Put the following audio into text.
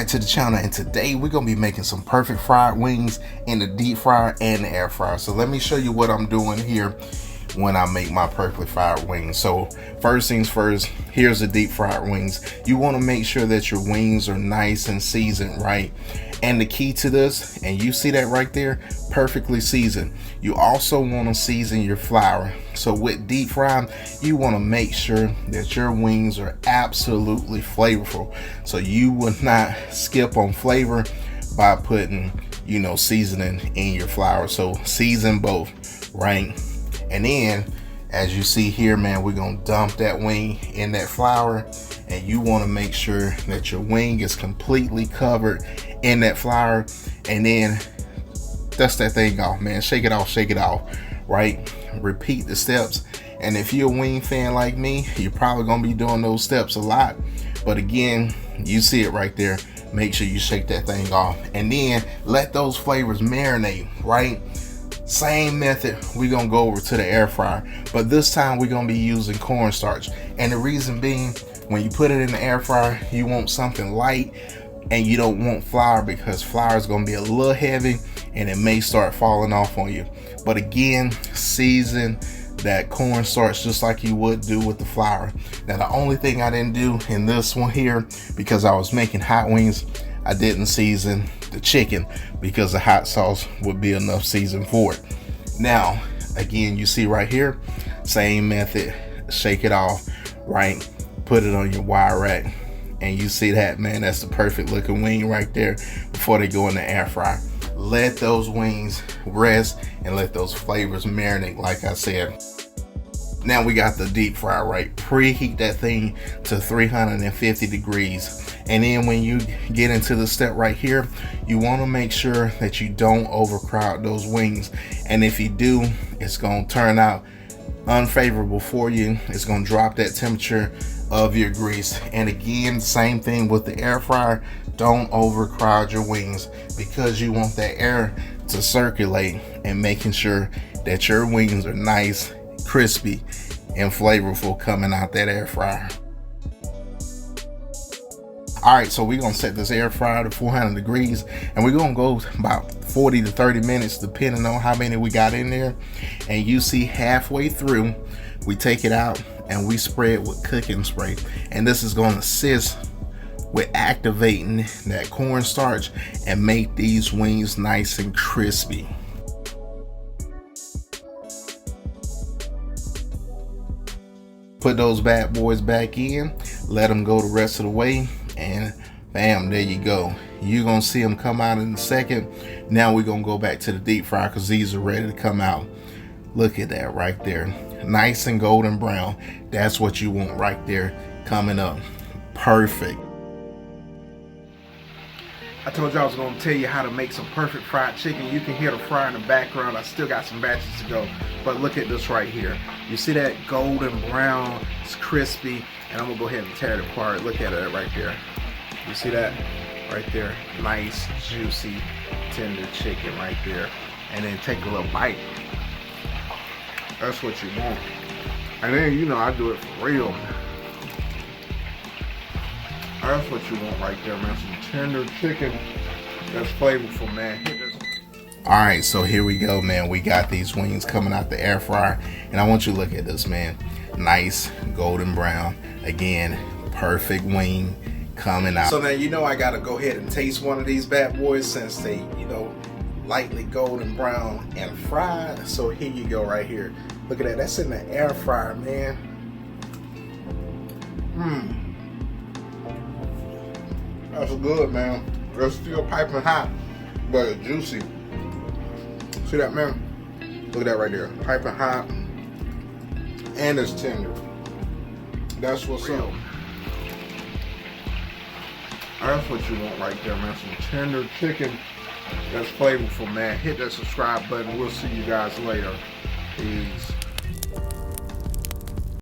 to the channel, and today we're gonna be making some perfect fried wings in the deep fryer and the air fryer. So let me show you what I'm doing here when I make my perfectly fried wings. So first things first, here's the deep fried wings. You want to make sure that your wings are nice and seasoned, right? And the key to this, and you see that right there, perfectly seasoned. You also want to season your flour. So with deep frying, you want to make sure that your wings are absolutely flavorful. So you would not skip on flavor by putting, seasoning in your flour. So season both, right? And then, as you see here, man, we're gonna dump that wing in that flour, and you want to make sure that your wing is completely covered in that flour. And then dust that thing off, man. Shake it off, right? Repeat the steps. And if you're a wing fan like me, you're probably gonna be doing those steps a lot. But again, you see it right there. Make sure you shake that thing off, and then let those flavors marinate, right? Same method, we're gonna go over to the air fryer, but this time we're gonna be using cornstarch. And the reason being, when you put it in the air fryer, you want something light, and you don't want flour, because flour is gonna be a little heavy and it may start falling off on you. But again, season that cornstarch just like you would do with the flour. Now the only thing I didn't do in this one here, because I was making hot wings, I didn't season the chicken because the hot sauce would be enough season for it. Now again, you see right here, same method, shake it off, right? Put it on your wire rack, and you see that, man, that's the perfect looking wing right there before they go in the air fryer. Let those wings rest and let those flavors marinate, like I said. Now we got the deep fry, right? Preheat that thing to 350 degrees. And then when you get into the step right here, you want to make sure that you don't overcrowd those wings. And if you do, it's going to turn out unfavorable for you. It's going to drop that temperature of your grease. And again, same thing with the air fryer. Don't overcrowd your wings, because you want that air to circulate and making sure that your wings are nice, crispy, and flavorful coming out that air fryer. All right, so we're gonna set this air fryer to 400 degrees, and we're gonna go about 40 to 30 minutes depending on how many we got in there. And you see halfway through, we take it out and we spray it with cooking spray, and this is gonna assist with activating that cornstarch and make these wings nice and crispy. Put those bad boys back in, let them go the rest of the way, and bam, there you go. You're gonna see them come out in a second. Now we're gonna go back to the deep fryer because these are ready to come out. Look at that right there, nice and golden brown. That's what you want right there coming up. Perfect. I told you I was going to tell you how to make some perfect fried chicken. You can hear the fryer in the background. I still got some batches to go. But look at this right here. You see that golden brown? It's crispy. And I'm going to go ahead and tear it apart. Look at it right there. You see that? Right there. Nice, juicy, tender chicken right there. And then take a little bite. That's what you want. And then, I do it for real. That's what you want right there, man. Some tender chicken that's flavorful, man. All right, so here we go, man. We got these wings coming out the air fryer, and I want you to look at this, man. Nice golden brown. Again, perfect wing coming out. So now I gotta go ahead and taste one of these bad boys, since they, lightly golden brown and fried. So here you go right here. Look at that. That's in the air fryer, man. That's good, man. It's still piping hot, but it's juicy. See that, man? Look at that right there. Piping hot, and it's tender. That's what's up. That's what you want right there, man. Some tender chicken that's flavorful, man. Hit that subscribe button. We'll see you guys later. Peace.